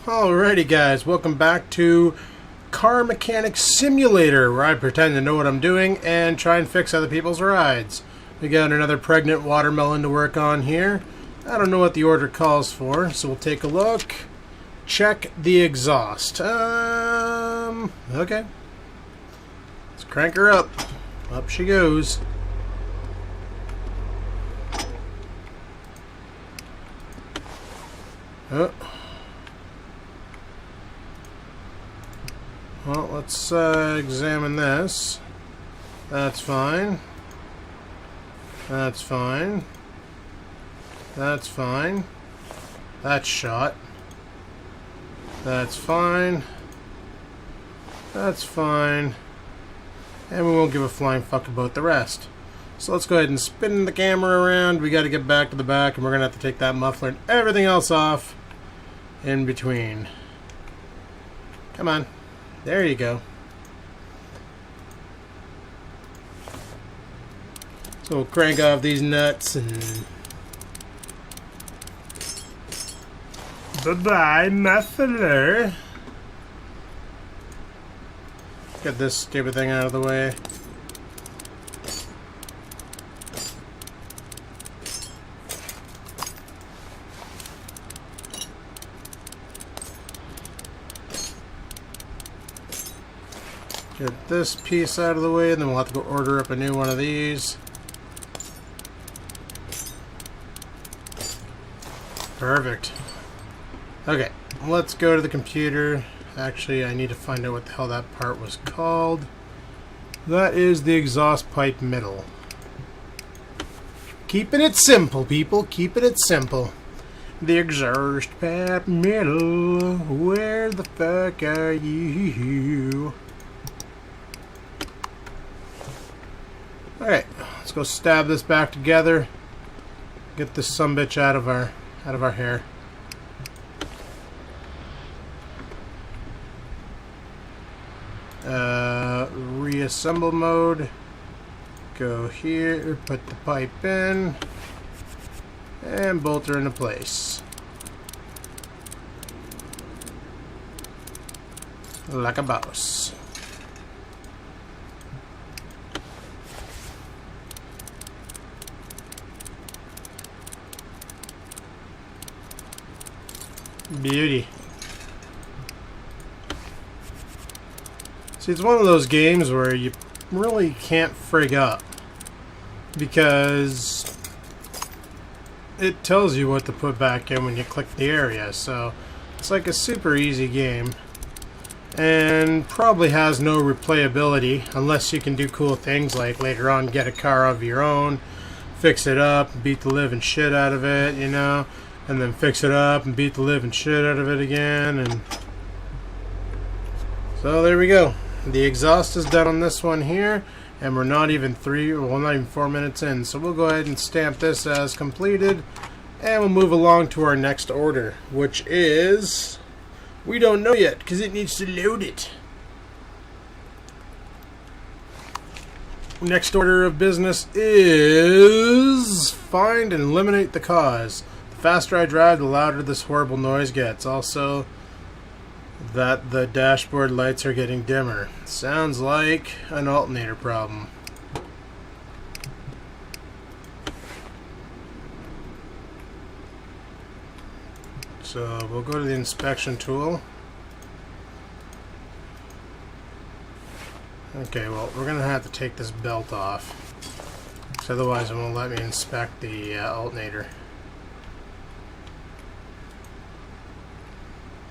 Alrighty guys, welcome back to Car Mechanic Simulator, where I pretend to know what I'm doing and try and fix other people's rides. We got another pregnant watermelon to work on here. I don't know what the order calls for, so we'll take a look. Check the exhaust. Okay. Let's crank her up. Up she goes. Oh. Well, let's examine this. That's fine. That's fine. That's fine. That's shot. That's fine. That's fine. And we won't give a flying fuck about the rest. So let's go ahead and spin the camera around. We got to get back to the back, and we're going to have to take that muffler and everything else off in between. Come on. There you go. So we'll crank off these nuts and... Bye-bye, muffler. Get this stupid thing out of the way. Get this piece out of the way, and then we'll have to go order up a new one of these. Perfect. Okay, let's go to the computer. Actually, I need to find out what the hell that part was called. That is the exhaust pipe middle. Keeping it simple, people. Keeping it simple. The exhaust pipe middle. Where the fuck are you? Alright, let's go stab this back together. Get this sumbitch out of our hair. Reassemble mode. Go here, put the pipe in, and bolt her into place. Like a boss. Beauty. See, it's one of those games where you really can't frig up because it tells you what to put back in when you click the area, so it's like a super easy game and probably has no replayability unless you can do cool things like later on get a car of your own, fix it up, beat the living shit out of it, you know, and then fix it up and beat the living shit out of it again. And so there we go. The exhaust is done on this one here, and we're not even 4 minutes in. So we'll go ahead and stamp this as completed, and we'll move along to our next order, which is, we don't know yet because it needs to load it. Next order of business is find and eliminate the cause. The faster I drive, the louder this horrible noise gets. Also, that the dashboard lights are getting dimmer. Sounds like an alternator problem. So we'll go to the inspection tool. Okay, well, we're going to have to take this belt off, because otherwise it won't let me inspect the alternator.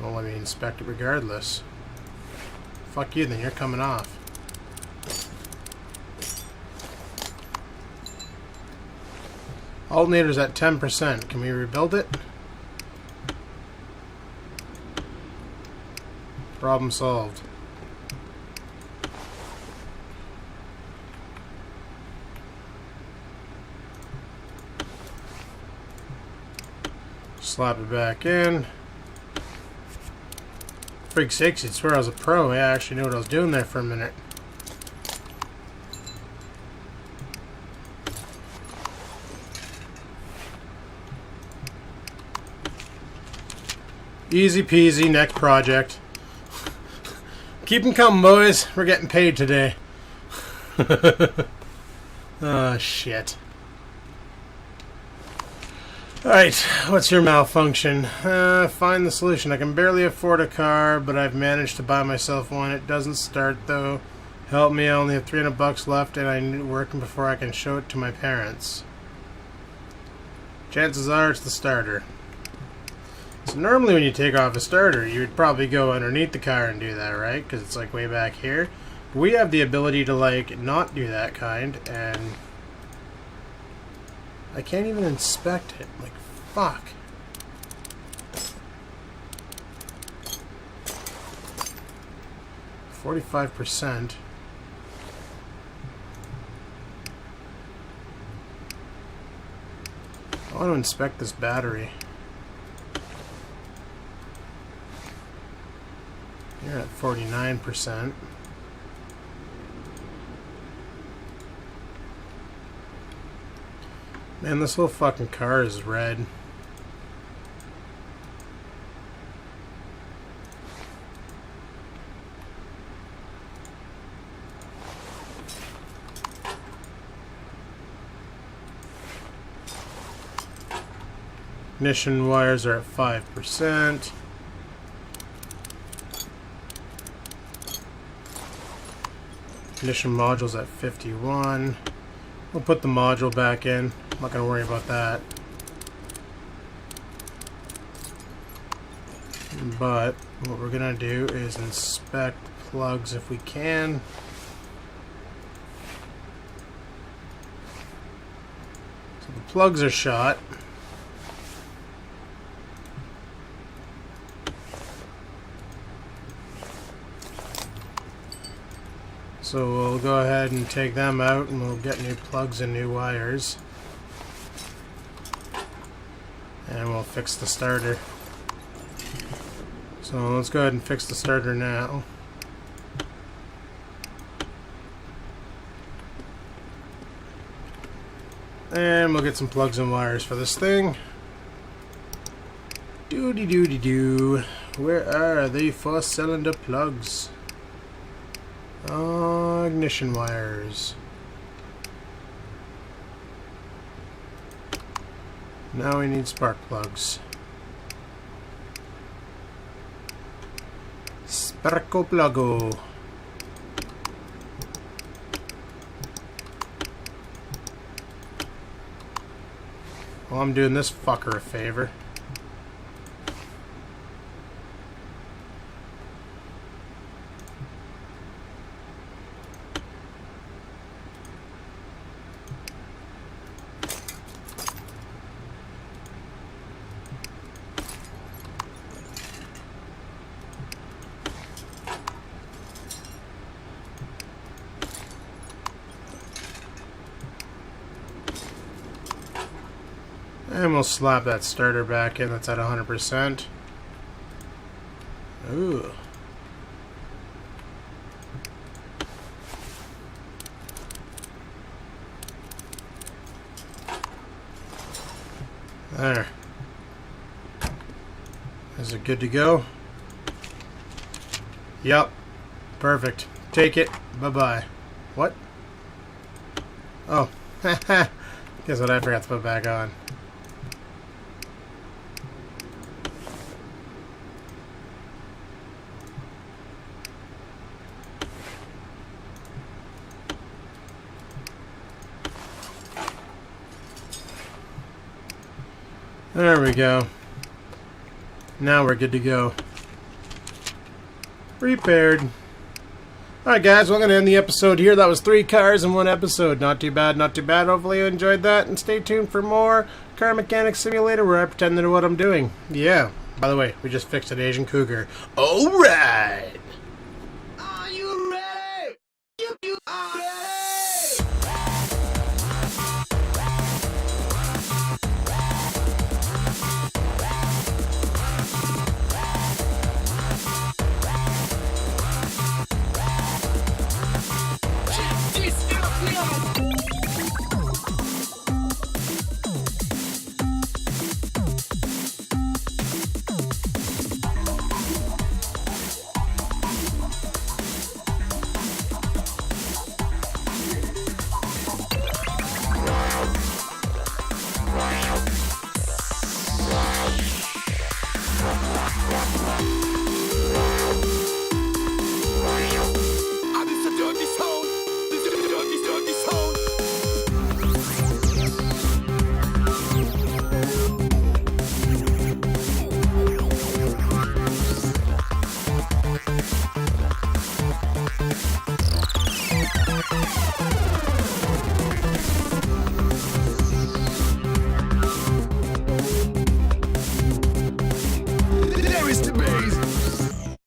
Won't let me inspect it regardless. Fuck you, then you're coming off. Alternator's at 10%. Can we rebuild it? Problem solved. Slap it back in. Frig sakes, I swear I was a pro. I actually knew what I was doing there for a minute. Easy peasy, next project. Keep them coming, boys. We're getting paid today. Oh, shit. Alright, what's your malfunction? Find the solution. I can barely afford a car, but I've managed to buy myself one. It doesn't start, though. Help me, I only have $300 left, and I need working before I can show it to my parents. Chances are it's the starter. So normally when you take off a starter, you would probably go underneath the car and do that, right? Because it's like way back here. We have the ability to like not do that kind, and I can't even inspect it. Like, fuck. %. I want to inspect this battery. You're at 49%. Man, this whole fucking car is red. Ignition wires are at 5%. Ignition module's at 51. We'll put the module back in. I'm not going to worry about that. But what we're going to do is inspect plugs if we can. So the plugs are shot. So we'll go ahead and take them out and we'll get new plugs and new wires. And we'll fix the starter. So let's go ahead and fix the starter now. And we'll get some plugs and wires for this thing. Doody-doody-doo. Where are the 4-cylinder plugs? Ignition wires. Now we need spark plugs. Sparko plugo. Well, I'm doing this fucker a favor. And we'll slap that starter back in. That's at 100%. Ooh. There. Is it good to go? Yep. Perfect. Take it. Bye-bye. What? Oh. Guess what I forgot to put back on. There we go. Now we're good to go. Repaired. Alright guys, we're going to end the episode here. That was 3 cars in 1 episode. Not too bad, not too bad. Hopefully you enjoyed that. And stay tuned for more Car Mechanics Simulator where I pretend to know what I'm doing. Yeah. By the way, we just fixed an Asian Cougar. Alright! Are you ready? You are ready!